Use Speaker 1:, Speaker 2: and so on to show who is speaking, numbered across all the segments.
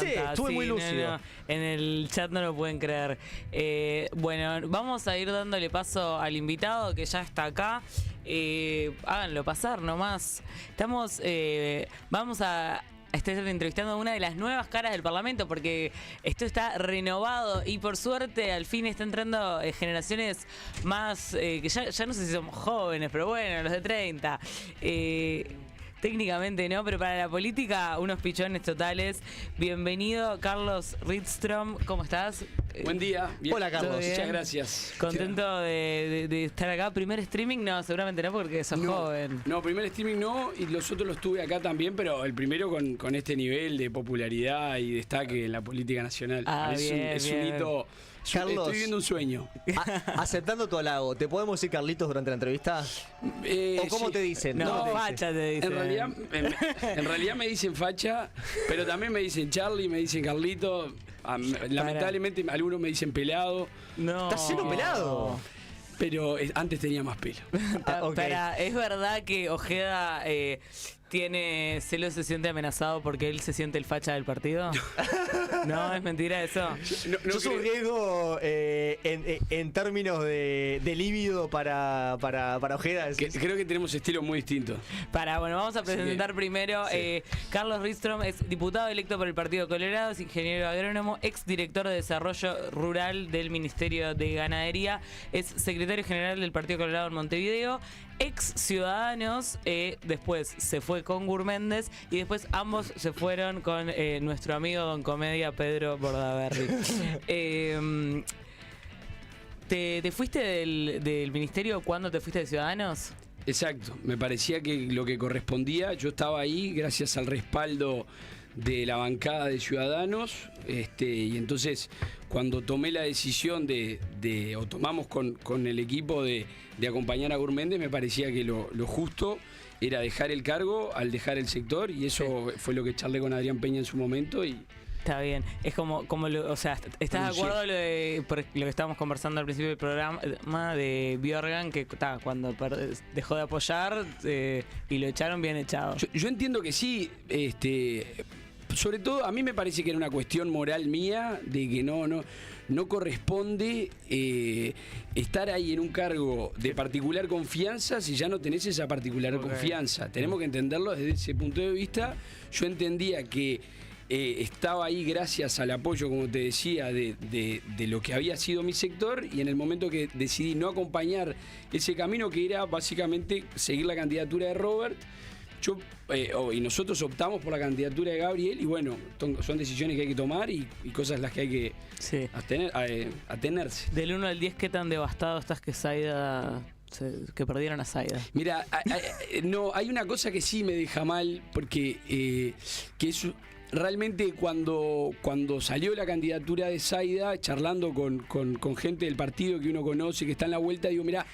Speaker 1: estuve muy lúcido.
Speaker 2: En el chat no lo pueden creer. Bueno, vamos a ir dándole paso al invitado que ya está acá. Háganlo pasar nomás. Vamos a estar entrevistando a una de las nuevas caras del Parlamento, porque esto está renovado y por suerte al fin está entrando generaciones más que ya no sé si somos jóvenes, pero bueno, los de 30. Técnicamente no, pero para la política unos pichones totales. Bienvenido, Carlos Ridstrom, ¿cómo estás?
Speaker 3: Buen día. Bien.
Speaker 1: Hola, Carlos.
Speaker 3: Muchas gracias.
Speaker 2: Contento de estar acá. ¿Primer streaming? No, seguramente no, porque sos joven.
Speaker 3: No, primer streaming no, y los otros los tuve acá también, pero el primero con este nivel de popularidad y destaque en la política nacional. Es un hito.
Speaker 1: Carlos,
Speaker 3: estoy viviendo un sueño.
Speaker 1: Aceptando tu halago, ¿te podemos decir Carlitos durante la entrevista? ¿O cómo
Speaker 3: sí.
Speaker 1: te dicen?
Speaker 2: No,
Speaker 1: ¿Cómo te
Speaker 2: facha te dicen.
Speaker 3: En realidad me dicen facha, pero también me dicen Charlie, me dicen Carlito. Lamentablemente algunos me dicen pelado.
Speaker 2: No.
Speaker 1: ¿Estás siendo pelado?
Speaker 3: Pero antes tenía más pelo.
Speaker 1: Okay.
Speaker 2: ¿Es verdad que Ojeda se siente amenazado porque él se siente el facha del partido? No, es mentira eso.
Speaker 1: Yo soy un riesgo en términos de líbido para Ojeda.
Speaker 3: Creo que tenemos estilos muy distintos.
Speaker 2: Bueno, vamos a presentar primero.
Speaker 3: Sí.
Speaker 2: Carlos Ridstrom es diputado electo por el Partido Colorado, es ingeniero agrónomo, ex director de Desarrollo Rural del Ministerio de Ganadería, es secretario general del Partido Colorado en Montevideo, ex Ciudadanos, después se fue con Gurméndez y después ambos se fueron con nuestro amigo Don Comedia Pedro Bordaberry. ¿Te fuiste del ministerio cuando te fuiste de Ciudadanos?
Speaker 3: Exacto, me parecía que lo que correspondía, yo estaba ahí gracias al respaldo de la bancada de Ciudadanos, y entonces cuando tomé la decisión o tomamos con el equipo de acompañar a Gurméndez, me parecía que lo justo era dejar el cargo al dejar el sector, y eso fue lo que charlé con Adrián Peña en su momento. Y
Speaker 2: está bien, es como o sea, ¿estás de acuerdo por lo que estábamos conversando al principio del programa de Björgan, que cuando dejó de apoyar y lo echaron bien echado?
Speaker 3: Yo entiendo que sí, sobre todo a mí me parece que era una cuestión moral mía de que no corresponde estar ahí en un cargo de particular confianza si ya no tenés esa particular confianza. Tenemos que entenderlo desde ese punto de vista. Yo entendía que estaba ahí gracias al apoyo, como te decía, de lo que había sido mi sector, y en el momento que decidí no acompañar ese camino, que era básicamente seguir la candidatura de Robert, y nosotros optamos por la candidatura de Gabriel, y bueno, son decisiones que hay que tomar y cosas las que hay que atenerse.
Speaker 2: Del 1 al 10, ¿qué tan devastado estás que perdieron a Zaida?
Speaker 3: Mira, no, hay una cosa que sí me deja mal, porque que es realmente cuando salió la candidatura de Zaida, charlando con gente del partido que uno conoce, que está en la vuelta, digo, mirá,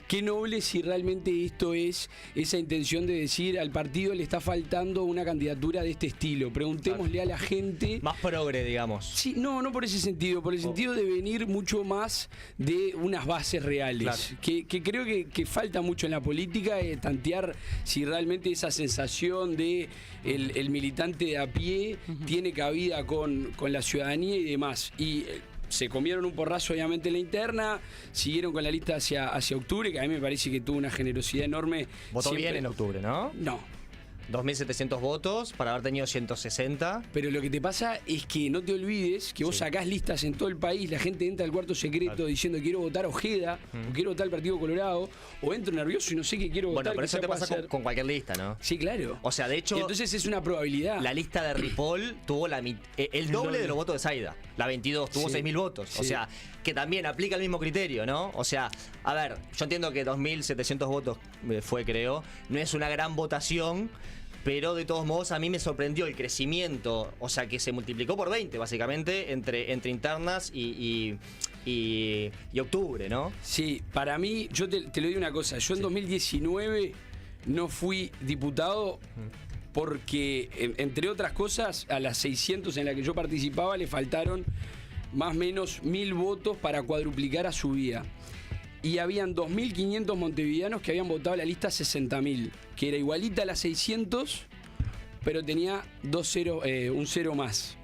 Speaker 3: qué noble si realmente esto es esa intención de decir al partido le está faltando una candidatura de este estilo. Preguntémosle a la gente.
Speaker 1: Más progre, digamos.
Speaker 3: Sí, no por ese sentido, por el sentido de venir mucho más de unas bases reales. Claro. Que creo que falta mucho en la política, tantear si realmente esa sensación de el militante de a pie tiene cabida con la ciudadanía y demás. Y se comieron un porrazo obviamente en la interna, siguieron con la lista hacia octubre, que a mí me parece que tuvo una generosidad enorme.
Speaker 1: Votó bien en octubre, ¿no?
Speaker 3: No.
Speaker 1: 2.700 votos para haber tenido 160.
Speaker 3: Pero lo que te pasa es que no te olvides que vos sacás listas en todo el país, la gente entra al cuarto secreto diciendo quiero votar Ojeda, o quiero votar el Partido Colorado, o entro nervioso y no sé qué quiero votar.
Speaker 1: Bueno, pero eso te pasa con cualquier lista, ¿no?
Speaker 3: Sí, claro.
Speaker 1: O sea, de hecho,
Speaker 3: y entonces es una probabilidad.
Speaker 1: La lista de Ripoll tuvo el doble de los votos de Zaida. La 22 tuvo 6.000 votos. O sea, que también aplica el mismo criterio, ¿no? O sea, a ver, yo entiendo que 2.700 votos fue, creo, no es una gran votación, pero de todos modos a mí me sorprendió el crecimiento, o sea, que se multiplicó por 20 básicamente entre internas y octubre, ¿no?
Speaker 3: Sí, para mí, yo te lo digo una cosa, yo en 2019 no fui diputado porque, entre otras cosas, a las 600 en las que yo participaba le faltaron más o menos 1.000 votos para cuadruplicar a su vida. Y habían 2.500 montevideanos que habían votado la lista 60.000, que era igualita a las 600, pero tenía un cero más.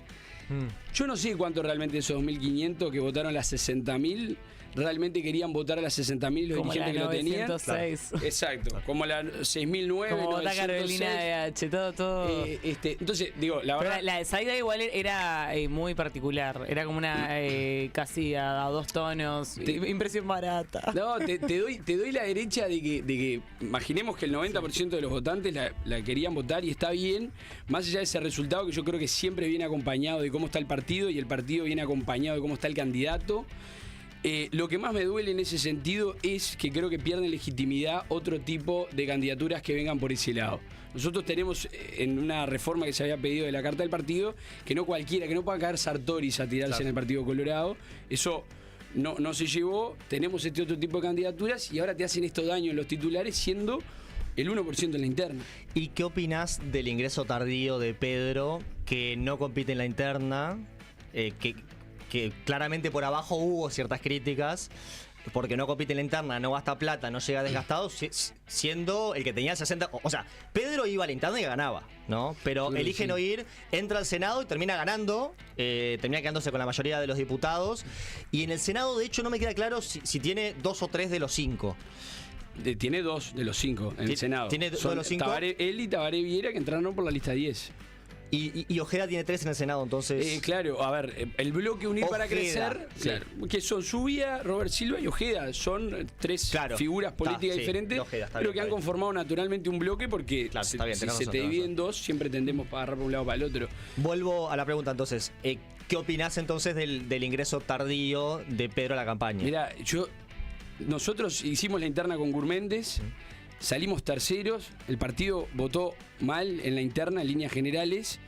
Speaker 3: Yo no sé cuánto realmente de esos 2.500 que votaron las 60.000 realmente querían votar a las 60.000 los
Speaker 2: Como
Speaker 3: dirigentes que
Speaker 2: la
Speaker 3: lo tenían.
Speaker 2: 906.
Speaker 3: Exacto, como la 6.009,
Speaker 2: Como vota
Speaker 3: 906.
Speaker 2: Carolina de H, todo.
Speaker 3: Entonces, digo, la
Speaker 2: Pero
Speaker 3: verdad...
Speaker 2: la de Zaida igual era muy particular. Era como una casi a 2 tonos. Impresión barata.
Speaker 3: No, te doy la derecha de que imaginemos que el 90% de los votantes la querían votar y está bien, más allá de ese resultado que yo creo que siempre viene acompañado de cómo está el partido y el partido viene acompañado de cómo está el candidato. Lo que más me duele en ese sentido es que creo que pierden legitimidad otro tipo de candidaturas que vengan por ese lado. Nosotros tenemos en una reforma que se había pedido de la Carta del Partido que no cualquiera, que no pueda caer Sartoris a tirarse en el Partido Colorado. Eso no se llevó. Tenemos este otro tipo de candidaturas y ahora te hacen esto daño en los titulares siendo el 1% en la interna.
Speaker 1: ¿Y qué opinás del ingreso tardío de Pedro, que no compite en la interna, que claramente por abajo hubo ciertas críticas, porque no compite en la interna, no gasta plata, no llega desgastado, siendo el que tenía el 60... O sea, Pedro iba a la interna y ganaba, ¿no? Pero
Speaker 3: Claro,
Speaker 1: elige
Speaker 3: sí.
Speaker 1: no ir, entra al Senado y termina ganando, termina quedándose con la mayoría de los diputados. Y en el Senado, de hecho, no me queda claro si tiene 2 o 3 de los 5.
Speaker 3: Tiene 2 de los 5 en el Senado.
Speaker 1: Tiene 2
Speaker 3: Son
Speaker 1: de los 5.
Speaker 3: Él y Tabaré Viera, que entraron por la lista 10.
Speaker 1: Y Ojeda tiene 3 en el Senado, entonces...
Speaker 3: Claro, a ver, el bloque Unir para
Speaker 1: Ojeda,
Speaker 3: Crecer,
Speaker 1: sí.
Speaker 3: claro, que son Subía, Robert Silva y Ojeda. Son 3 figuras políticas
Speaker 1: sí,
Speaker 3: diferentes,
Speaker 1: Ojeda, está
Speaker 3: pero
Speaker 1: bien,
Speaker 3: que han
Speaker 1: está bien.
Speaker 3: conformado naturalmente un bloque porque
Speaker 1: Claro,
Speaker 3: si
Speaker 1: está bien,
Speaker 3: se
Speaker 1: tenés razón,
Speaker 3: te
Speaker 1: tenés
Speaker 3: dividen
Speaker 1: razón.
Speaker 3: dos, siempre tendemos para agarrar por un lado para el otro.
Speaker 1: Vuelvo a la pregunta entonces. ¿Qué opinás entonces del ingreso tardío de Pedro a la campaña?
Speaker 3: Mira, nosotros hicimos la interna con Gurméndez, salimos terceros, el partido votó mal en la interna en líneas generales.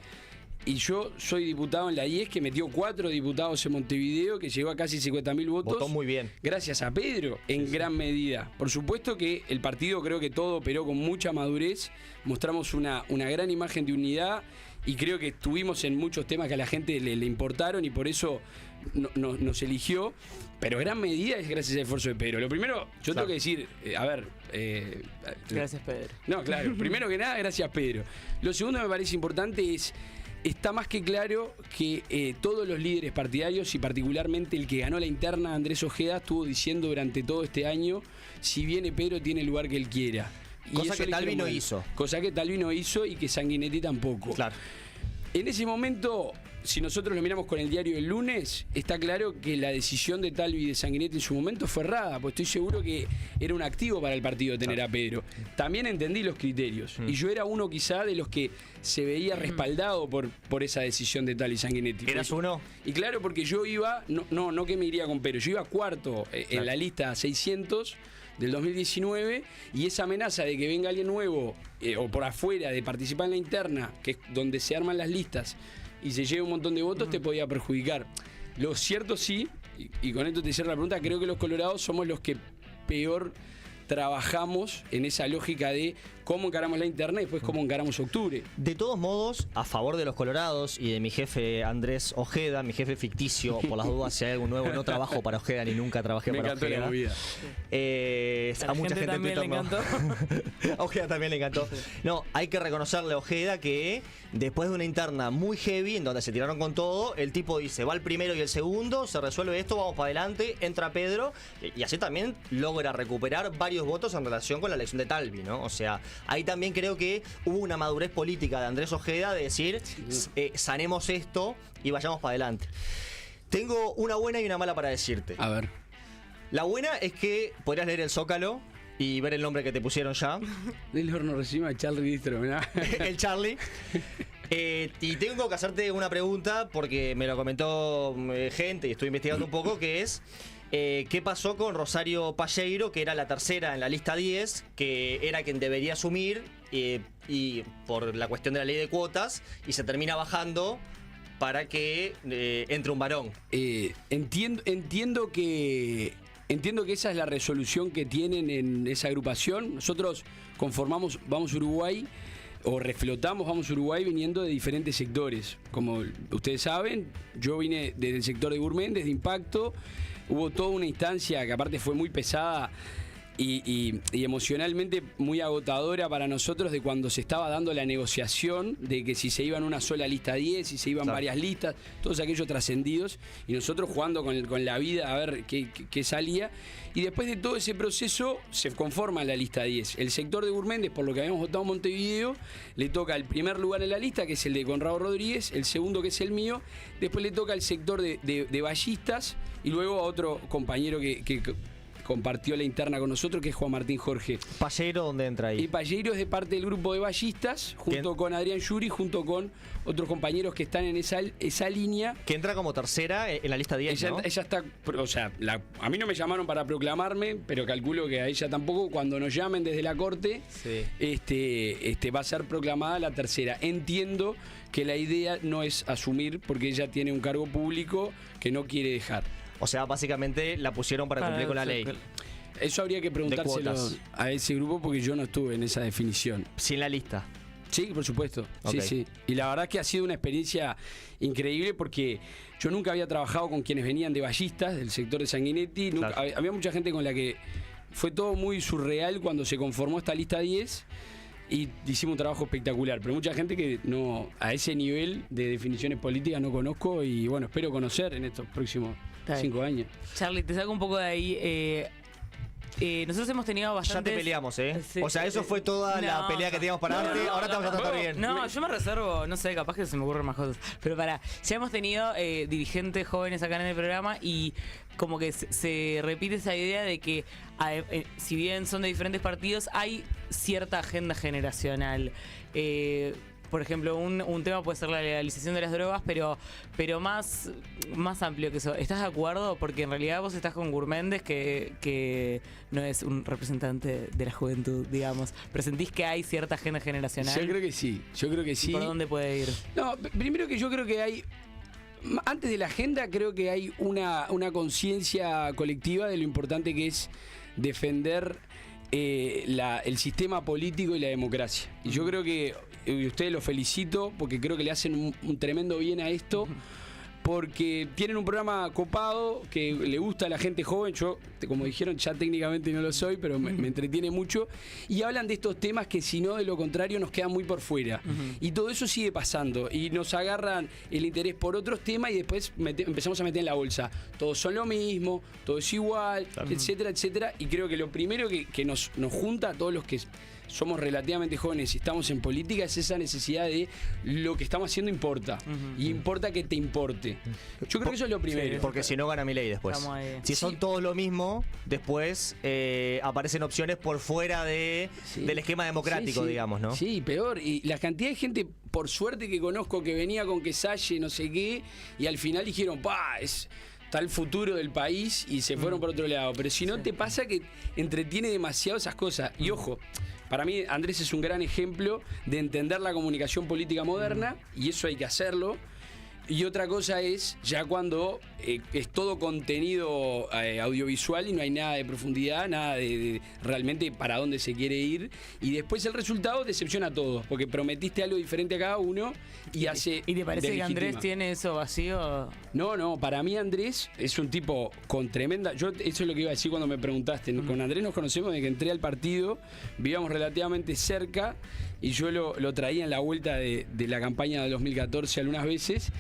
Speaker 3: Y yo soy diputado en la IES, que metió 4 diputados en Montevideo, que llegó a casi 50.000 votos.
Speaker 1: Votó muy bien.
Speaker 3: Gracias a Pedro, en gran medida. Por supuesto que el partido creo que todo operó con mucha madurez. Mostramos una gran imagen de unidad y creo que estuvimos en muchos temas que a la gente le importaron y por eso nos eligió. Pero gran medida es gracias al esfuerzo de Pedro. Lo primero, yo tengo que decir,
Speaker 2: Gracias, Pedro.
Speaker 3: No, claro. Primero que nada, gracias, Pedro. Lo segundo que me parece importante es... Está más que claro que todos los líderes partidarios y particularmente el que ganó la interna, Andrés Ojeda, estuvo diciendo durante todo este año, si viene Pedro tiene el lugar que él quiera.
Speaker 1: Cosa
Speaker 3: eso
Speaker 1: que Talvi no hizo.
Speaker 3: Cosa que Talvi no hizo y que Sanguinetti tampoco.
Speaker 1: Claro.
Speaker 3: En ese momento, si nosotros lo miramos con el diario del lunes, está claro que la decisión de Talvi y de Sanguinetti en su momento fue errada, pues estoy seguro que era un activo para el partido tener a Pedro. También entendí los criterios y yo era uno quizá de los que se veía respaldado por esa decisión de Talvi y Sanguinetti.
Speaker 1: ¿Eras uno?
Speaker 3: Y claro, porque yo iba, no que me iría con Pedro, yo iba cuarto en la lista 600 del 2019 y esa amenaza de que venga alguien nuevo o por afuera de participar en la interna, que es donde se arman las listas y se lleva un montón de votos, te podía perjudicar. Lo cierto sí, y con esto te cierro la pregunta, creo que los colorados somos los que peor trabajamos en esa lógica de cómo encaramos la interna y después cómo encaramos octubre.
Speaker 1: De todos modos, a favor de los colorados y de mi jefe Andrés Ojeda, mi jefe ficticio, por las dudas si hay algo nuevo, no trabajo para Ojeda ni nunca trabajé
Speaker 3: Me
Speaker 1: para
Speaker 3: encantó
Speaker 1: Ojeda.
Speaker 3: la movida.
Speaker 1: A mucha gente en
Speaker 2: también le
Speaker 1: Twitter
Speaker 2: encantó.
Speaker 1: A Ojeda también le encantó. No, hay que reconocerle a Ojeda que después de una interna muy heavy, en donde se tiraron con todo, el tipo dice, va el primero y el segundo, se resuelve esto, vamos para adelante, entra Pedro, y así también logra recuperar varios votos en relación con la elección de Talvi, ¿no? O sea, ahí también creo que hubo una madurez política de Andrés Ojeda de decir, sanemos esto y vayamos para adelante. Tengo una buena y una mala para decirte.
Speaker 3: A ver.
Speaker 1: La buena es que podrías leer el Zócalo y ver el nombre que te pusieron ya.
Speaker 3: Del horno recibe a Charlie Distro, mirá.
Speaker 1: El Charlie. Y tengo que hacerte una pregunta porque me lo comentó gente y estoy investigando un poco, que es ¿qué pasó con Rosario Palleiro, que era la tercera en la lista 10, que era quien debería asumir y por la cuestión de la ley de cuotas y se termina bajando para que entre un varón?
Speaker 3: Entiendo que esa es la resolución que tienen en esa agrupación. Nosotros conformamos Vamos Uruguay o reflotamos Vamos Uruguay viniendo de diferentes sectores. Como ustedes saben, yo vine desde el sector de Gurméndez, de Impacto. Hubo toda una instancia que aparte fue muy pesada y emocionalmente muy agotadora para nosotros de cuando se estaba dando la negociación de que si se iban una sola lista 10, si se iban varias listas, todos aquellos trascendidos, y nosotros jugando con la vida a ver qué salía. Y después de todo ese proceso se conforma la lista 10. El sector de Gurméndez, por lo que habíamos votado en Montevideo, le toca el primer lugar en la lista, que es el de Conrado Rodríguez, el segundo, que es el mío, después le toca el sector de ballistas, y luego a otro compañero que compartió la interna con nosotros, que es Juan Martín Jorge.
Speaker 1: ¿Palleiro dónde entra ahí?
Speaker 3: Y Palleiro es de parte del grupo de ballistas, junto con Adrián Yuri, junto con otros compañeros que están en esa línea.
Speaker 1: Que entra como tercera en la lista 10,
Speaker 3: ella,
Speaker 1: ¿no?
Speaker 3: ella está, o sea, a mí no me llamaron para proclamarme, pero calculo que a ella tampoco. Cuando nos llamen desde la corte, va a ser proclamada la tercera. Entiendo que la idea no es asumir, porque ella tiene un cargo público que no quiere dejar.
Speaker 1: O sea, básicamente la pusieron para cumplir con la ley.
Speaker 3: Eso habría que preguntárselo a ese grupo, porque yo no estuve en esa definición.
Speaker 1: Sin la lista.
Speaker 3: Sí, por supuesto.
Speaker 1: Okay.
Speaker 3: Sí. Y la verdad que ha sido una experiencia increíble, porque yo nunca había trabajado con quienes venían de ballistas, del sector de Sanguinetti. Nunca, había mucha gente con la que fue todo muy surreal cuando se conformó esta lista 10. Y hicimos un trabajo espectacular, pero mucha gente que no, a ese nivel de definiciones políticas no conozco, y bueno, espero conocer en estos próximos 5 años.
Speaker 2: Charlie, te saco un poco de ahí. Nosotros hemos tenido bastantes...
Speaker 1: Ya te peleamos, ¿eh?
Speaker 2: Sí.
Speaker 1: O sea, eso fue toda la pelea que teníamos para darte. Ahora te vamos a tratar bien.
Speaker 2: No, yo me reservo, no sé, capaz que se me ocurren más cosas. Pero ya hemos tenido dirigentes jóvenes acá en el programa, y como que se repite esa idea de que, si bien son de diferentes partidos, hay cierta agenda generacional. Por ejemplo, un tema puede ser la legalización de las drogas, pero más amplio que eso. ¿Estás de acuerdo? Porque en realidad vos estás con Gurméndez, que no es un representante de la juventud, digamos. ¿Pero sentís que hay cierta agenda generacional?
Speaker 3: Yo creo que sí.
Speaker 2: ¿Y por dónde puede ir?
Speaker 3: No, primero que yo creo que hay... Antes de la agenda, creo que hay una conciencia colectiva de lo importante que es defender el sistema político y la democracia. Y yo creo que, y ustedes los felicito, porque creo que le hacen un tremendo bien a esto, porque tienen un programa copado que le gusta a la gente joven. Yo, como dijeron, ya técnicamente no lo soy, pero me entretiene mucho, y hablan de estos temas que, si no, de lo contrario, nos quedan muy por fuera. Y todo eso sigue pasando, y nos agarran el interés por otros temas, y después empezamos a meter en la bolsa: todos son lo mismo, todo es igual, etcétera, etcétera. Y creo que lo primero que nos junta a todos los que somos relativamente jóvenes y estamos en política es esa necesidad de lo que estamos haciendo importa. Y importa que te importe. Yo creo que eso es lo primero.
Speaker 1: Sí, porque si no, gana Milei después. Si son todos lo mismo, después aparecen opciones por fuera del esquema democrático, digamos, ¿no?
Speaker 3: Sí, peor. Y la cantidad de gente, por suerte, que conozco, que venía con que Salle, no sé qué, y al final dijeron, está el futuro del país, y se fueron por otro lado. Pero si no, te pasa que entretiene demasiado esas cosas. Y ojo, para mí Andrés es un gran ejemplo de entender la comunicación política moderna, y eso hay que hacerlo. Y otra cosa es ya cuando es todo contenido audiovisual y no hay nada de profundidad, nada de realmente para dónde se quiere ir. Y después el resultado decepciona a todos, porque prometiste algo diferente a cada uno y hace...
Speaker 2: ¿Y te parece que Andrés tiene eso vacío?
Speaker 3: No, para mí Andrés es un tipo con tremenda... Eso es lo que iba a decir cuando me preguntaste. Con Andrés nos conocemos desde que entré al partido, vivíamos relativamente cerca, y yo lo traía en la vuelta de la campaña de 2014 algunas veces,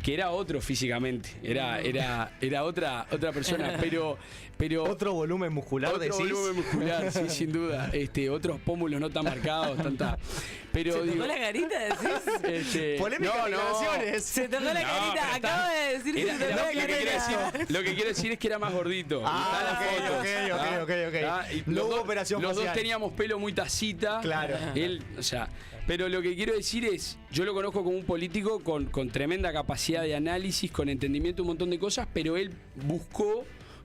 Speaker 3: que era otro físicamente, era otra persona, pero
Speaker 1: otro volumen muscular,
Speaker 3: otro volumen muscular, sí, sin duda, otros pómulos no tan marcados, pero
Speaker 2: ¿Se tocó la carita, decís?
Speaker 1: Polémicas declaraciones.
Speaker 2: Se tocó la carita, acaba de decir que se tocó la carita.
Speaker 3: Lo que quiero decir es que era más gordito.
Speaker 1: Ok. No hubo operación facial.
Speaker 3: Los dos teníamos pelo muy tacita.
Speaker 1: Claro.
Speaker 3: Pero lo que quiero decir es, yo lo conozco como un político con tremenda capacidad de análisis, con entendimiento de un montón de cosas, pero él buscó,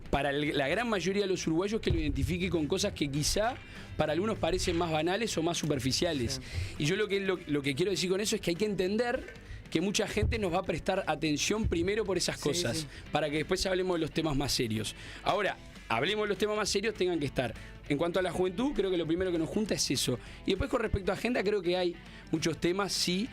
Speaker 3: para la gran mayoría de los uruguayos, que lo identifique con cosas que quizá para algunos parecen más banales o más superficiales. Sí. Y yo lo que quiero decir con eso es que hay que entender que mucha gente nos va a prestar atención primero por esas cosas, para que después hablemos de los temas más serios. Ahora, hablemos de los temas más serios, tengan que estar. En cuanto a la juventud, creo que lo primero que nos junta es eso. Y después, con respecto a agenda, creo que hay muchos temas, sí,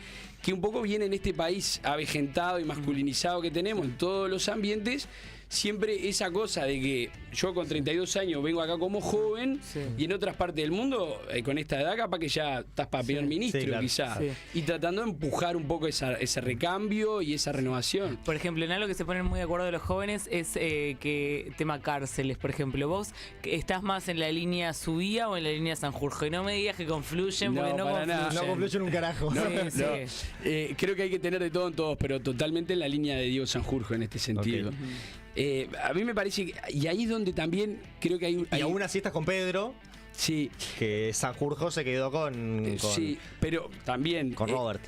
Speaker 3: que un poco viene en este país avejentado y masculinizado que tenemos en todos los ambientes, siempre esa cosa de que yo con 32 años vengo acá como joven y en otras partes del mundo, con esta edad capaz que ya estás para primer ministro,
Speaker 1: claro.
Speaker 3: quizá.
Speaker 2: Sí.
Speaker 3: Y tratando de empujar un poco ese recambio y esa renovación.
Speaker 2: Por ejemplo, en algo que se ponen muy de acuerdo los jóvenes es que tema cárceles, por ejemplo. ¿Vos estás más en la línea Subía o en la línea Sanjurjo? Y no me digas que confluyen, porque no
Speaker 3: para nada.
Speaker 2: confluyen.
Speaker 4: No confluyen un carajo.
Speaker 2: Sí, sí.
Speaker 3: Creo que hay que tener de todo en todos, pero totalmente en la línea de Diego Sanjurjo en este sentido. A mí me parece que, y ahí es donde también creo que hay
Speaker 1: Y aún así estás con Pedro,
Speaker 3: sí,
Speaker 1: que Sanjurjo se quedó con
Speaker 3: sí, pero también
Speaker 1: Robert.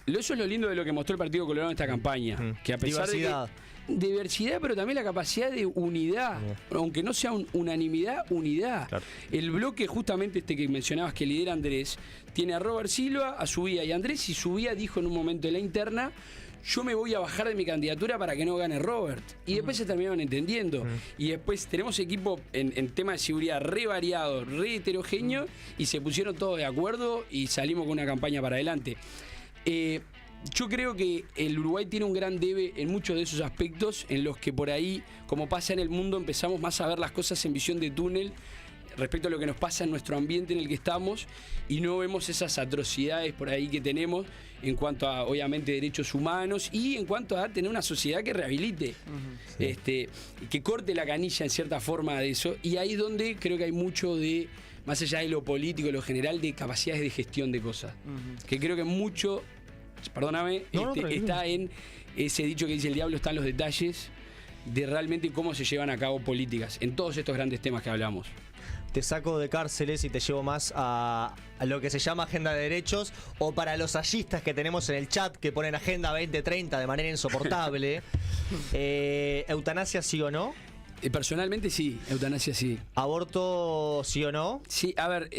Speaker 3: eso es lo lindo de lo que mostró el Partido Colorado en esta campaña, que a pesar
Speaker 1: Diversidad.
Speaker 3: de que diversidad, pero también la capacidad de unidad, aunque no sea unanimidad, unidad.
Speaker 1: Claro.
Speaker 3: El bloque justamente este que mencionabas que lidera Andrés, tiene a Robert Silva, a Subía y a Andrés, y Subía dijo en un momento de la interna: yo me voy a bajar de mi candidatura para que no gane Robert. Y después se terminaron entendiendo. Y después tenemos equipo en tema de seguridad re variado, re heterogéneo, y se pusieron todos de acuerdo y salimos con una campaña para adelante. Yo creo que el Uruguay tiene un gran debe en muchos de esos aspectos, en los que por ahí, como pasa en el mundo, empezamos más a ver las cosas en visión de túnel respecto a lo que nos pasa en nuestro ambiente en el que estamos, y no vemos esas atrocidades por ahí que tenemos en cuanto a, obviamente, derechos humanos y en cuanto a tener una sociedad que rehabilite, que corte la canilla en cierta forma de eso. Y ahí es donde creo que hay mucho de, más allá de lo político, de lo general, de capacidades de gestión de cosas. Que creo que mucho, perdóname, está en ese dicho que dice: el diablo está en los detalles, de realmente cómo se llevan a cabo políticas en todos estos grandes temas que hablamos.
Speaker 1: Te saco de cárceles y te llevo más a lo que se llama agenda de derechos, o para los hallistas que tenemos en el chat que ponen agenda 2030 de manera insoportable. ¿Eutanasia sí o no?
Speaker 3: Personalmente sí, eutanasia sí.
Speaker 1: ¿Aborto sí o no?
Speaker 3: Sí, a ver,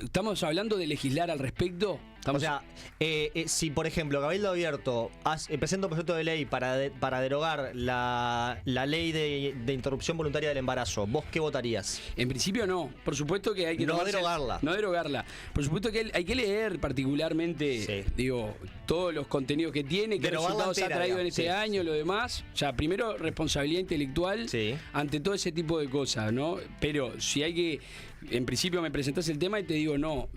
Speaker 3: estamos hablando de legislar al respecto.
Speaker 1: O sea, si por ejemplo Cabildo Abierto presenta un proyecto de ley para derogar la ley de interrupción voluntaria del embarazo, ¿vos qué votarías?
Speaker 3: En principio no, por supuesto que hay que
Speaker 1: No derogarla.
Speaker 3: No derogarla. Por supuesto que hay que leer particularmente, digo, todos los contenidos que tiene, qué resultados ha traído en este año, lo demás. O sea, primero responsabilidad intelectual ante todo ese tipo de cosas, ¿no? Pero si hay que, en principio me presentás el tema y te digo no,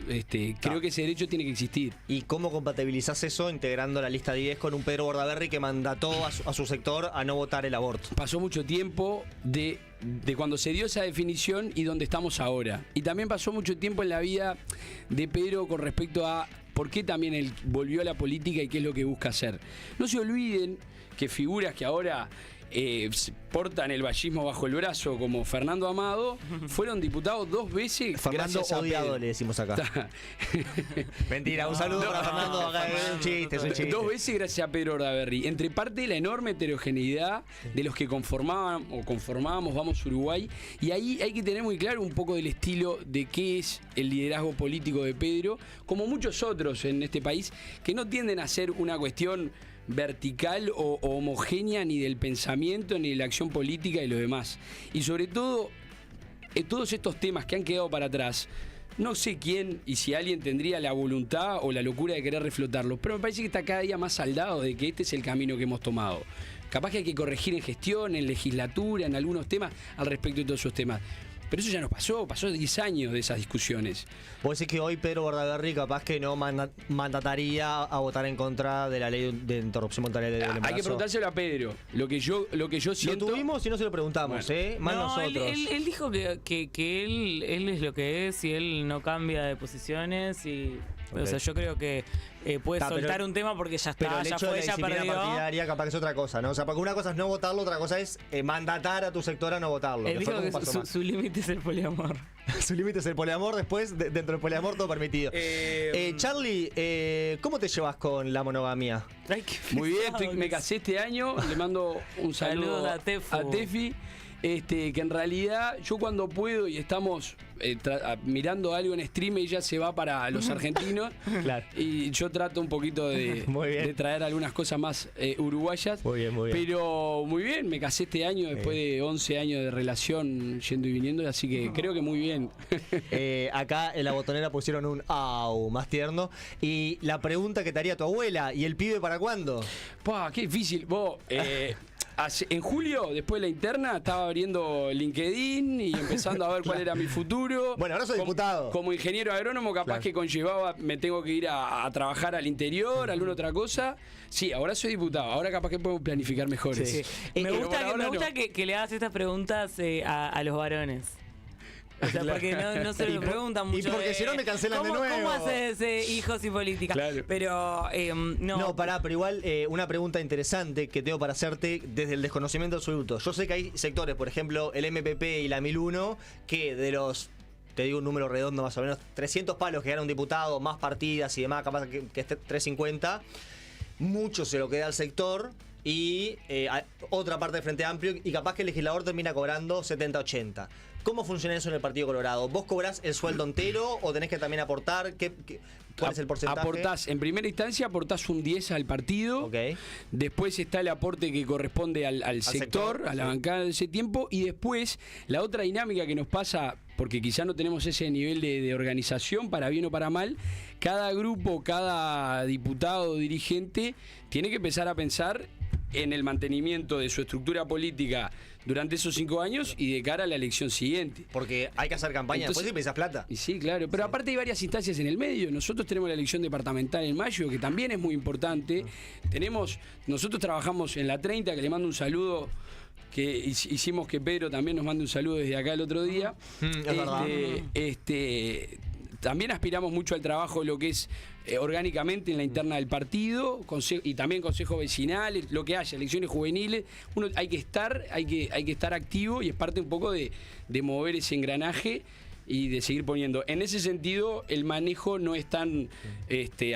Speaker 3: creo que ese derecho tiene que existir.
Speaker 1: ¿Y cómo compatibilizás eso integrando la lista 10 con un Pedro Bordaberry que mandató a su sector a no votar el aborto?
Speaker 3: Pasó mucho tiempo de cuando se dio esa definición y donde estamos ahora. Y también pasó mucho tiempo en la vida de Pedro con respecto a por qué también él volvió a la política y qué es lo que busca hacer. No se olviden que figuras que ahora portan el vallismo bajo el brazo, como Fernando Amado, fueron diputados 2 veces.
Speaker 1: Fernando odiado, le decimos acá. Mentira, un saludo para Fernando. Acá, es un chiste.
Speaker 3: 2 veces gracias a Pedro Bordaberry. Entre parte de la enorme heterogeneidad de los que conformábamos Vamos Uruguay. Y ahí hay que tener muy claro un poco del estilo de qué es el liderazgo político de Pedro, como muchos otros en este país, que no tienden a ser una cuestión vertical o homogénea ni del pensamiento ni de la acción política y lo demás. Y sobre todo, todos estos temas que han quedado para atrás, no sé quién y si alguien tendría la voluntad o la locura de querer reflotarlos, pero me parece que está cada día más saldado de que este es el camino que hemos tomado. Capaz que hay que corregir en gestión, en legislatura, en algunos temas al respecto de todos esos temas. Pero eso ya nos pasó 10 años de esas discusiones.
Speaker 1: Vos decís que hoy Pedro Bordaberry capaz que no mandataría a votar en contra de la ley de interrupción voluntaria del embarazo.
Speaker 3: Hay que preguntárselo a Pedro. Lo que yo siento.
Speaker 1: Lo tuvimos y no se lo preguntamos, Más nosotros.
Speaker 2: Él dijo que él es lo que es y él no cambia de posiciones y... O sea, yo creo que puede soltar un tema porque ya está,
Speaker 1: pero el
Speaker 2: ya
Speaker 1: hecho
Speaker 2: fue,
Speaker 1: de la
Speaker 2: ya
Speaker 1: disciplina
Speaker 2: perdió.
Speaker 1: partidaria capaz que es otra cosa, ¿no? O sea, porque una cosa es no votarlo, otra cosa es mandatar a tu sector a no votarlo.
Speaker 2: Él dijo que su límite es el poliamor.
Speaker 1: Su límite es el poliamor, después dentro del poliamor todo permitido. Charlie, ¿cómo te llevas con la monogamia?
Speaker 3: Muy bien, me casé este año, le mando un saludo
Speaker 2: a
Speaker 3: Tefi. que en realidad yo cuando puedo y estamos mirando algo en stream, ella se va para los argentinos.
Speaker 1: Claro.
Speaker 3: Y yo trato un poquito de traer algunas cosas más uruguayas.
Speaker 1: Muy bien, muy bien.
Speaker 3: Pero muy bien, me casé este año después de 11 años de relación yendo y viniendo, así que creo que muy bien.
Speaker 1: Acá en la botonera pusieron un au más tierno. Y la pregunta que te haría tu abuela, ¿y el pibe para cuándo?
Speaker 3: ¡Pah, qué difícil! Vos, en julio, después de la interna, estaba abriendo LinkedIn y empezando a ver cuál era mi futuro.
Speaker 1: Bueno, ahora soy diputado.
Speaker 3: Como ingeniero agrónomo, capaz que conllevaba, me tengo que ir a trabajar al interior, alguna otra cosa. Sí, ahora soy diputado, ahora capaz que podemos planificar mejor.
Speaker 1: Sí.
Speaker 2: Me gusta
Speaker 3: no.
Speaker 2: que le hagas estas preguntas a los varones. O sea, porque no se lo preguntan mucho.
Speaker 1: Y porque si no me cancelan de nuevo.
Speaker 2: ¿Cómo haces hijos y política?
Speaker 3: Claro.
Speaker 2: Pero no.
Speaker 1: No, pará, pero igual una pregunta interesante que tengo para hacerte desde el desconocimiento absoluto. Yo sé que hay sectores, por ejemplo, el MPP y la 1001, que de los, te digo un número redondo más o menos, 300 palos que gana un diputado, más partidas y demás, capaz que esté 350, mucho se lo queda al sector. Y otra parte del Frente Amplio, y capaz que el legislador termina cobrando 70-80. ¿Cómo funciona eso en el Partido Colorado? ¿Vos cobrás el sueldo entero o tenés que también aportar? ¿Cuál es el porcentaje?
Speaker 3: Aportás, en primera instancia aportás un 10 al partido.
Speaker 1: Okay.
Speaker 3: Después está el aporte que corresponde al sector, a la bancada de ese tiempo. Y después la otra dinámica que nos pasa, porque quizá no tenemos ese nivel de organización, para bien o para mal, cada grupo, cada diputado o dirigente tiene que empezar a pensar en el mantenimiento de su estructura política durante esos 5 años y de cara a la elección siguiente.
Speaker 1: Porque hay que hacer campaña, después si pensás plata.
Speaker 3: Y sí, claro, pero aparte hay varias instancias en el medio. Nosotros tenemos la elección departamental en mayo, que también es muy importante. Nosotros trabajamos en la 30, que le mando un saludo, que hicimos que Pedro también nos mande un saludo desde acá el otro día.
Speaker 1: Es verdad.
Speaker 3: También aspiramos mucho al trabajo de lo que es orgánicamente en la interna del partido, y también consejos vecinales, lo que haya, elecciones juveniles. Uno hay que estar activo, y es parte un poco de mover ese engranaje y de seguir poniendo. En ese sentido, el manejo no es tan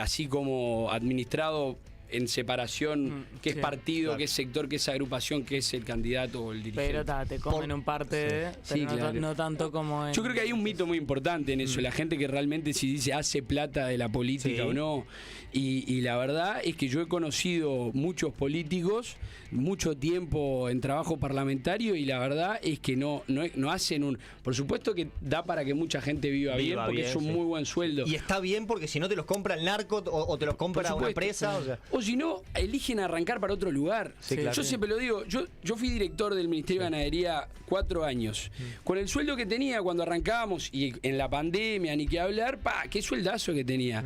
Speaker 3: así como administrado en separación, qué es partido, qué es sector, qué es agrupación, qué es el candidato o el dirigente.
Speaker 2: Pero te comen un parte,
Speaker 3: sí,
Speaker 2: pero
Speaker 3: claro.
Speaker 2: no tanto como en...
Speaker 3: Yo creo que hay un mito muy importante en eso, la gente que realmente si dice hace plata de la política o no. Y la verdad es que yo he conocido muchos políticos, mucho tiempo en trabajo parlamentario, y la verdad es que no hacen por supuesto que da para que mucha gente viva bien, porque es un muy buen sueldo.
Speaker 1: Y está bien, porque si no te los compra el narco o te los compra una empresa.
Speaker 3: O si no, eligen arrancar para otro lugar.
Speaker 1: Sí, claro.
Speaker 3: Yo siempre lo digo, yo fui director del Ministerio de Ganadería 4 años. Con el sueldo que tenía cuando arrancábamos, y en la pandemia ni que hablar, qué sueldazo que tenía.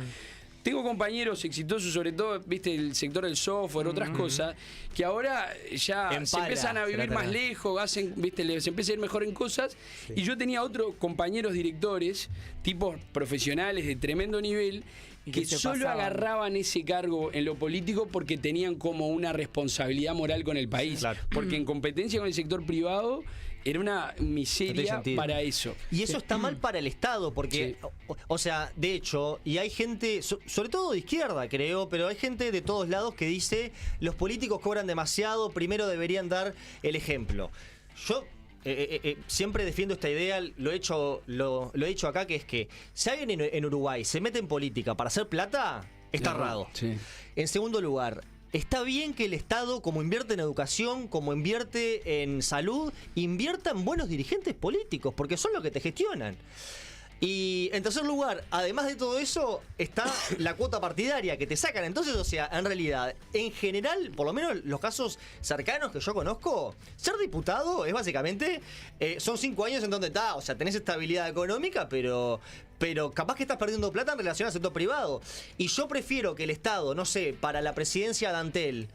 Speaker 3: Tengo compañeros exitosos, sobre todo, viste, el sector del software, otras cosas, que ahora ya se empiezan a vivir más lejos, les empieza a ir mejor en cosas. Sí. Y yo tenía otros compañeros directores, tipos profesionales de tremendo nivel, que solo agarraban ese cargo en lo político porque tenían como una responsabilidad moral con el país. Claro. Porque en competencia con el sector privado era una miseria para eso.
Speaker 1: Y eso está mal para el Estado, porque, o sea, de hecho, y hay gente, sobre todo de izquierda, creo, pero hay gente de todos lados que dice, los políticos cobran demasiado, primero deberían dar el ejemplo. Yo siempre defiendo esta idea, lo he dicho acá, que es que si alguien en Uruguay se mete en política para hacer plata, está errado. Sí. En segundo lugar, está bien que el Estado, como invierte en educación, como invierte en salud, invierta en buenos dirigentes políticos, porque son los que te gestionan. Y en tercer lugar, además de todo eso, está la cuota partidaria que te sacan. Entonces, o sea, en realidad, en general, por lo menos los casos cercanos que yo conozco, ser diputado es básicamente, son 5 años en donde está, o sea, tenés estabilidad económica, pero capaz que estás perdiendo plata en relación al sector privado. Y yo prefiero que el Estado, no sé, para la presidencia de Antel,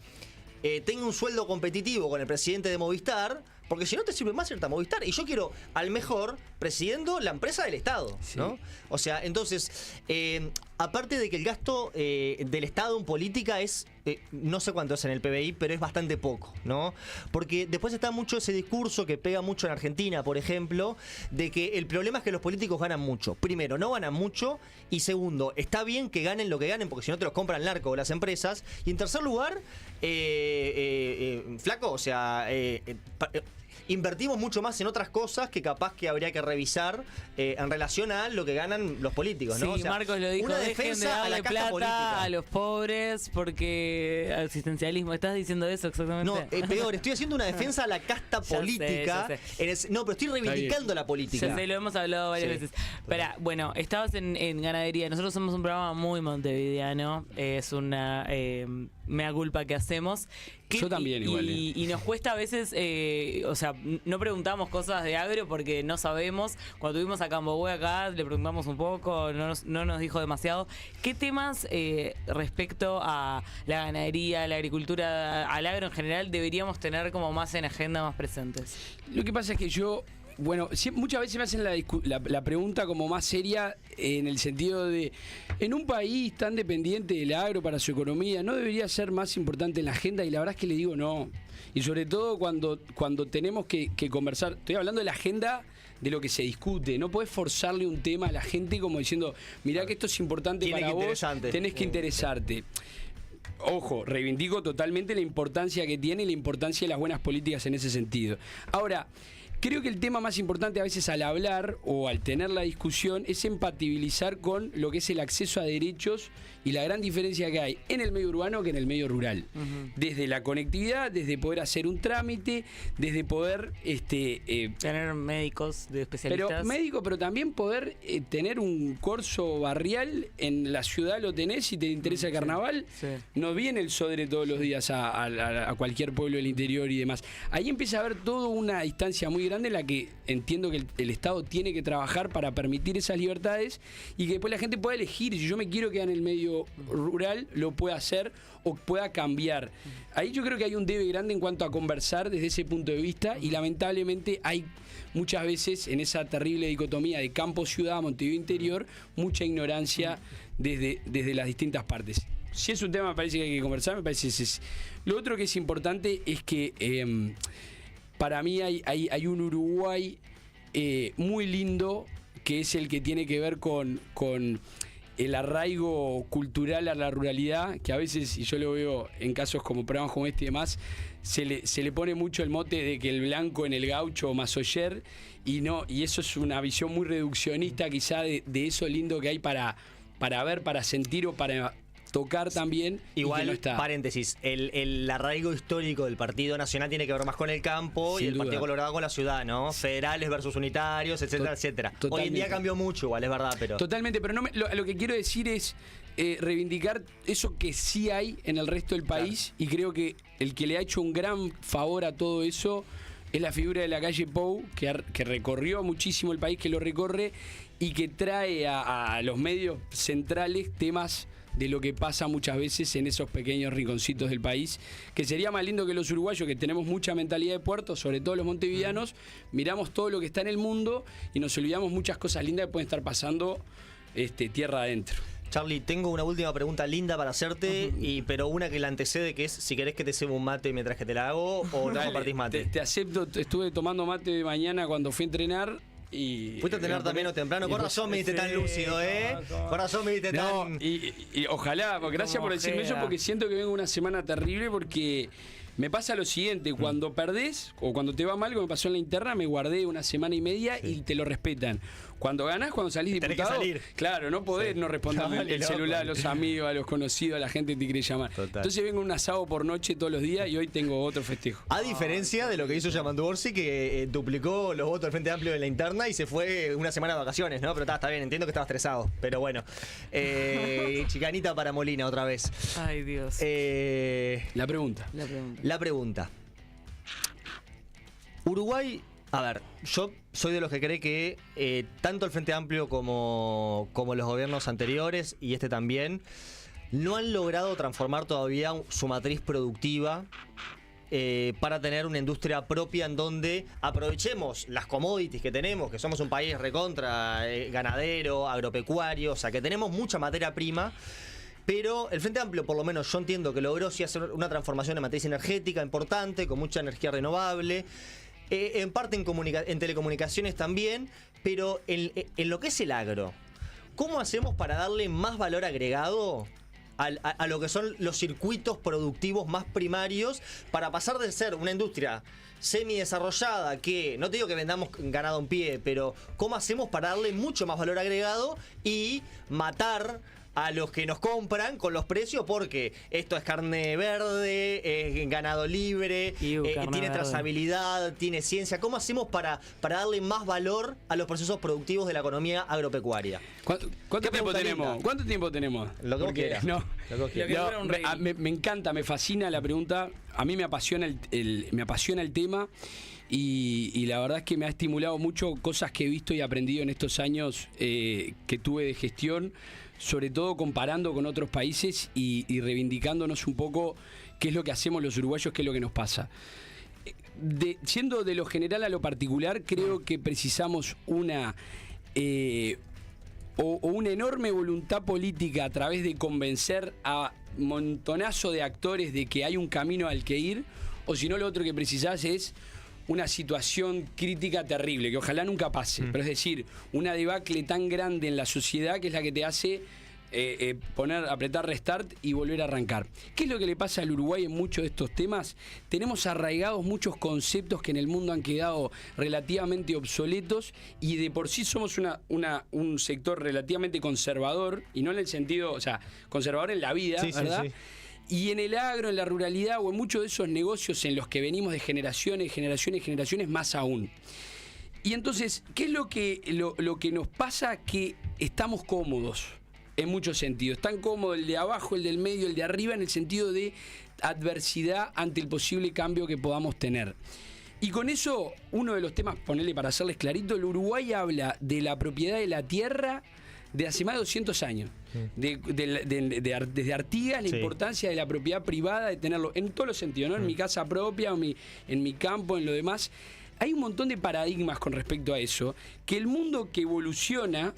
Speaker 1: tenga un sueldo competitivo con el presidente de Movistar, porque si no te sirve más irte a Movistar. Y yo quiero al mejor presidiendo la empresa del Estado, ¿no? O sea, entonces, aparte de que el gasto del Estado en política es, no sé cuánto es en el PBI, pero es bastante poco, ¿no? Porque después está mucho ese discurso que pega mucho en Argentina, por ejemplo, de que el problema es que los políticos ganan mucho. Primero, no ganan mucho, y segundo, está bien que ganen lo que ganen, porque si no te los compran el narco o las empresas. Y en tercer lugar, flaco, o sea, invertimos mucho más en otras cosas que capaz que habría que revisar en relación a lo que ganan los políticos, ¿no?
Speaker 2: Sí, Marcos lo dijo,
Speaker 1: una
Speaker 2: dejen de
Speaker 1: defensa a la
Speaker 2: darle
Speaker 1: casta
Speaker 2: plata
Speaker 1: política.
Speaker 2: a los pobres porque asistencialismo. ¿Estás diciendo eso exactamente?
Speaker 1: No, peor, estoy haciendo una defensa a la casta
Speaker 2: Ya
Speaker 1: política.
Speaker 2: sé, ya sé.
Speaker 1: No, pero estoy reivindicando la política.
Speaker 2: Ya sé, lo hemos hablado varias
Speaker 1: Sí.
Speaker 2: veces. Espera, bueno, estabas en ganadería. Nosotros somos un programa muy montevideano. Es una mea culpa que hacemos.
Speaker 3: Yo también igual.
Speaker 2: Y nos cuesta a veces, o sea, no preguntamos cosas de agro porque no sabemos. Cuando tuvimos a Camboboy acá, le preguntamos un poco, no nos dijo demasiado. ¿Qué temas respecto a la ganadería, la agricultura, al agro en general, deberíamos tener como más en agenda, más presentes?
Speaker 3: Lo que pasa es que muchas veces me hacen la pregunta como más seria en el sentido de, en un país tan dependiente del agro para su economía, ¿no debería ser más importante en la agenda? Y la verdad es que le digo no. Y sobre todo cuando tenemos que conversar, estoy hablando de la agenda de lo que se discute, no podés forzarle un tema a la gente como diciendo, mirá que esto es importante
Speaker 1: Tiene
Speaker 3: para
Speaker 1: que
Speaker 3: vos,
Speaker 1: interesante.
Speaker 3: tenés que interesarte. Ojo, reivindico totalmente la importancia que tiene y la importancia de las buenas políticas en ese sentido. Ahora, creo que el tema más importante a veces al hablar o al tener la discusión es empatibilizar con lo que es el acceso a derechos y la gran diferencia que hay en el medio urbano que en el medio rural. Desde la conectividad, desde poder hacer un trámite, desde poder
Speaker 2: Tener médicos de especialistas.
Speaker 3: pero también poder tener un corso barrial en la ciudad, lo tenés, si te interesa el carnaval.
Speaker 2: Sí.
Speaker 3: No viene el Sodre todos los días a cualquier pueblo del interior y demás. Ahí empieza a haber toda una distancia muy grande en la que entiendo que el Estado tiene que trabajar para permitir esas libertades y que después la gente pueda elegir. Si yo me quiero quedar en el medio rural, lo pueda hacer o pueda cambiar. Ahí yo creo que hay un debe grande en cuanto a conversar desde ese punto de vista y lamentablemente hay muchas veces en esa terrible dicotomía de campo-ciudad, Montevideo interior, mucha ignorancia desde las distintas partes. Si es un tema me parece que hay que conversar, me parece que es. Lo otro que es importante es que para mí hay un Uruguay muy lindo que es el que tiene que ver con el arraigo cultural a la ruralidad, que a veces, y yo lo veo en casos como programas como este y demás, se le pone mucho el mote de que el blanco en el gaucho o masoyer, y eso es una visión muy reduccionista quizá de eso lindo que hay para ver, para sentir o para tocar también.
Speaker 1: Igual,
Speaker 3: y que no está.
Speaker 1: paréntesis, el arraigo histórico del Partido Nacional tiene que ver más con el campo
Speaker 3: Sin
Speaker 1: y el
Speaker 3: duda.
Speaker 1: Partido Colorado con la ciudad, ¿no? Federales versus unitarios, etcétera, etcétera. Hoy en
Speaker 3: Totalmente.
Speaker 1: día cambió mucho, igual, es verdad, pero...
Speaker 3: Totalmente, pero lo que quiero decir es reivindicar eso que sí hay en el resto del país, y creo que el que le ha hecho un gran favor a todo eso es la figura de la calle Pou, que recorrió muchísimo el país, que lo recorre y que trae a los medios centrales temas de lo que pasa muchas veces en esos pequeños rinconcitos del país, que sería más lindo que los uruguayos, que tenemos mucha mentalidad de puerto, sobre todo los montevideanos, miramos todo lo que está en el mundo y nos olvidamos muchas cosas lindas que pueden estar pasando tierra adentro.
Speaker 1: Charlie, tengo una última pregunta linda para hacerte, pero una que la antecede, que es si querés que te cebo un mate mientras que te la hago o no
Speaker 3: Dale,
Speaker 1: compartís mate.
Speaker 3: Te acepto, estuve tomando mate de mañana cuando fui a entrenar. Y
Speaker 1: Fuiste a tener también o temprano. Con razón me diste tan lúcido, ¿eh? Con razón me diste tan...
Speaker 3: Y ojalá, gracias por decirme eso, porque siento que vengo una semana terrible, porque me pasa lo siguiente: cuando perdés o cuando te va mal, como me pasó en la interna, me guardé una semana y media y te lo respetan. Cuando ganás, cuando salís
Speaker 1: Tenés
Speaker 3: diputado,
Speaker 1: que salir.
Speaker 3: claro, no podés no responder
Speaker 1: Dale,
Speaker 3: el
Speaker 1: loco.
Speaker 3: celular a los amigos, a los conocidos, a la gente que te quiere llamar.
Speaker 1: Total.
Speaker 3: Entonces vengo un asado por noche todos los días y hoy tengo otro festejo.
Speaker 1: A diferencia de lo que hizo Yamandu Orsi, que duplicó los votos del Frente Amplio de la interna y se fue una semana de vacaciones, ¿no? Pero está bien, entiendo que estaba estresado. Pero bueno. Chicanita para Molina otra vez.
Speaker 2: Ay, Dios.
Speaker 3: La pregunta.
Speaker 1: La pregunta. Uruguay, a ver, yo soy de los que cree que tanto el Frente Amplio como los gobiernos anteriores, y este también, no han logrado transformar todavía su matriz productiva para tener una industria propia en donde aprovechemos las commodities que tenemos, que somos un país recontra ganadero, agropecuario, o sea que tenemos mucha materia prima. Pero el Frente Amplio, por lo menos yo entiendo que logró sí hacer una transformación de matriz energética importante, con mucha energía renovable, en parte en telecomunicaciones también, pero en lo que es el agro, ¿cómo hacemos para darle más valor agregado a lo que son los circuitos productivos más primarios para pasar de ser una industria semi-desarrollada que, no te digo que vendamos ganado en pie, pero ¿cómo hacemos para darle mucho más valor agregado y matar a los que nos compran con los precios? Porque esto es carne verde, es ganado libre, tiene
Speaker 2: verde.
Speaker 1: trazabilidad, tiene ciencia. ¿Cómo hacemos para darle más valor a los procesos productivos de la economía agropecuaria?
Speaker 3: ¿Cuánto tiempo tenemos? ¿Cuánto tiempo tenemos?
Speaker 1: Lo que vos quieras.
Speaker 3: No,
Speaker 1: Lo que vos quieras.
Speaker 3: me encanta, me fascina la pregunta. A mí me apasiona me apasiona el tema. Y la verdad es que me ha estimulado mucho cosas que he visto y aprendido en estos años que tuve de gestión, sobre todo comparando con otros países y reivindicándonos un poco qué es lo que hacemos los uruguayos, qué es lo que nos pasa. Siendo de lo general a lo particular, creo que precisamos una enorme voluntad política a través de convencer a montonazo de actores de que hay un camino al que ir, o si no, lo otro que precisás es una situación crítica terrible, que ojalá nunca pase, pero es decir, una debacle tan grande en la sociedad que es la que te hace apretar restart y volver a arrancar. ¿Qué es lo que le pasa al Uruguay en muchos de estos temas? Tenemos arraigados muchos conceptos que en el mundo han quedado relativamente obsoletos y de por sí somos un sector relativamente conservador, y no en el sentido, o sea, conservador en la vida, ¿verdad? Sí. Y en el agro, en la ruralidad o en muchos de esos negocios en los que venimos de generaciones, más aún. Y entonces, ¿qué es lo que nos pasa? Que estamos cómodos en muchos sentidos. Tan cómodo el de abajo, el del medio, el de arriba, en el sentido de adversidad ante el posible cambio que podamos tener. Y con eso, uno de los temas, ponerle para hacerles clarito, el Uruguay habla de la propiedad de la tierra de hace más de 200 años. Desde Artigas, la importancia de la propiedad privada, de tenerlo en todos los sentidos, ¿no? En mi casa propia, en mi campo, en lo demás. Hay un montón de paradigmas con respecto a eso, que el mundo que evoluciona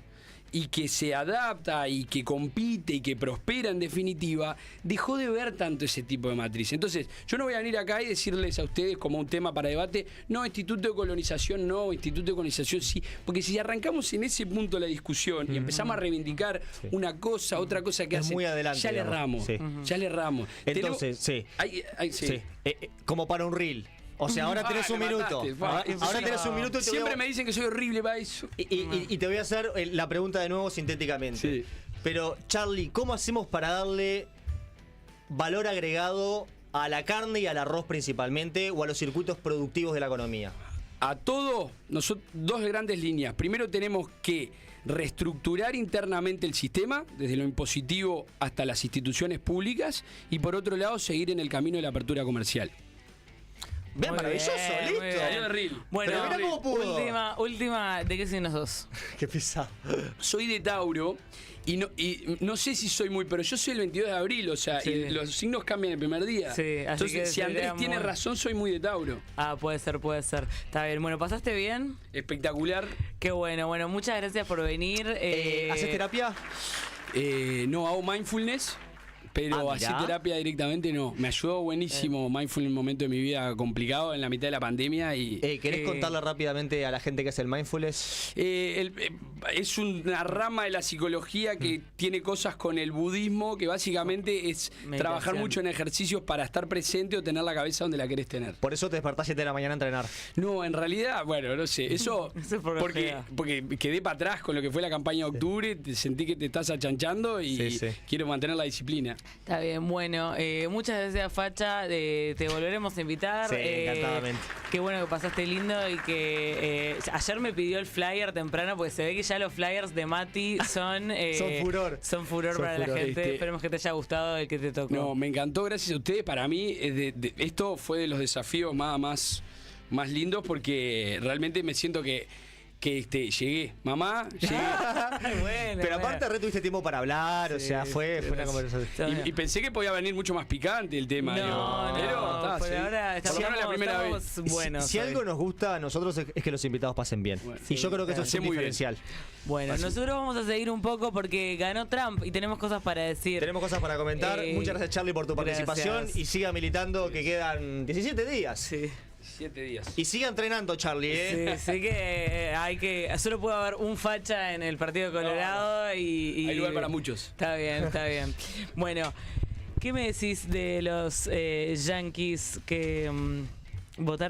Speaker 3: y que se adapta y que compite y que prospera en definitiva, dejó de ver tanto ese tipo de matriz. Entonces, yo no voy a venir acá y decirles a ustedes como un tema para debate, no, instituto de colonización no, instituto de colonización sí, porque si arrancamos en ese punto la discusión y empezamos a reivindicar una cosa, otra cosa que hace,
Speaker 1: muy adelante,
Speaker 3: ya le erramos, ya le erramos.
Speaker 1: Entonces, sí. Como para un reel. O sea, ahora tenés un minuto. Ahora tenés un minuto.
Speaker 3: Siempre me dicen que soy horrible para eso.
Speaker 1: Y te voy a hacer la pregunta de nuevo sintéticamente.
Speaker 3: Sí.
Speaker 1: Pero, Charlie, ¿cómo hacemos para darle valor agregado a la carne y al arroz principalmente, o a los circuitos productivos de la economía?
Speaker 3: A todo, dos grandes líneas. Primero tenemos que reestructurar internamente el sistema, desde lo impositivo hasta las instituciones públicas, y por otro lado, seguir en el camino de la apertura comercial.
Speaker 1: Vean, maravilloso, listo.
Speaker 3: Salió de reel.
Speaker 2: Bueno,
Speaker 1: pero mirá cómo pudo.
Speaker 2: Última, ¿de qué signo sos?
Speaker 1: Qué pesado.
Speaker 3: Soy de Tauro y no sé si soy pero yo soy el 22 de abril, o sea,
Speaker 2: sí.
Speaker 3: Y los signos cambian el primer día.
Speaker 2: Sí, así
Speaker 3: entonces,
Speaker 2: que
Speaker 3: si Andrés tiene razón, soy muy de Tauro.
Speaker 2: Ah, puede ser. Está bien. Bueno, ¿pasaste bien?
Speaker 3: Espectacular.
Speaker 2: Qué bueno. Bueno, muchas gracias por venir.
Speaker 1: ¿Haces terapia?
Speaker 3: No, hago mindfulness. Pero hacer terapia directamente no. Me ayudó buenísimo mindfulness en un momento de mi vida complicado, en la mitad de la pandemia.
Speaker 1: ¿Querés contarle rápidamente a la gente qué es el mindfulness?
Speaker 3: Es una rama de la psicología que tiene cosas con el budismo, que básicamente es trabajar mucho en ejercicios para estar presente o tener la cabeza donde la querés tener.
Speaker 1: Por eso te despertás 7 de la mañana a entrenar.
Speaker 3: No, en realidad, bueno, no sé. Eso porque quedé para atrás con lo que fue la campaña de octubre, sentí que te estás achanchando y quiero mantener la disciplina.
Speaker 2: Está bien, bueno, muchas gracias, Facha, te volveremos a invitar.
Speaker 1: Sí, encantadamente.
Speaker 2: Qué bueno que pasaste lindo y que ayer me pidió el flyer temprano, porque se ve que ya los flyers de Mati son furor para la gente. Esperemos que te haya gustado el que te tocó.
Speaker 3: No, me encantó, gracias a ustedes. Para mí, esto fue de los desafíos más lindos, porque realmente me siento que llegué. Mamá, llegué.
Speaker 1: Pero aparte tuviste tiempo para hablar, o sea, fue una conversación.
Speaker 3: Y pensé que podía venir mucho más picante el tema.
Speaker 2: Pero por ahora estamos
Speaker 3: la primera vez.
Speaker 2: Buenos.
Speaker 1: Si algo nos gusta a nosotros es que los invitados pasen bien. Bueno, y yo creo que eso es un diferencial.
Speaker 2: Bueno, nosotros vamos a seguir un poco porque ganó Trump y tenemos cosas para decir.
Speaker 1: Tenemos cosas para comentar. Muchas gracias, Charlie, por tu participación.
Speaker 2: Gracias.
Speaker 1: Y siga militando, que quedan 17 días.
Speaker 2: Sí.
Speaker 3: 7 días.
Speaker 1: Y siga entrenando, Charlie, ¿eh?
Speaker 2: Sí que solo puede haber un facha en el partido de Colorado y
Speaker 3: hay lugar para muchos.
Speaker 2: Está bien, está bien. Bueno, ¿qué me decís de los Yankees que votaron?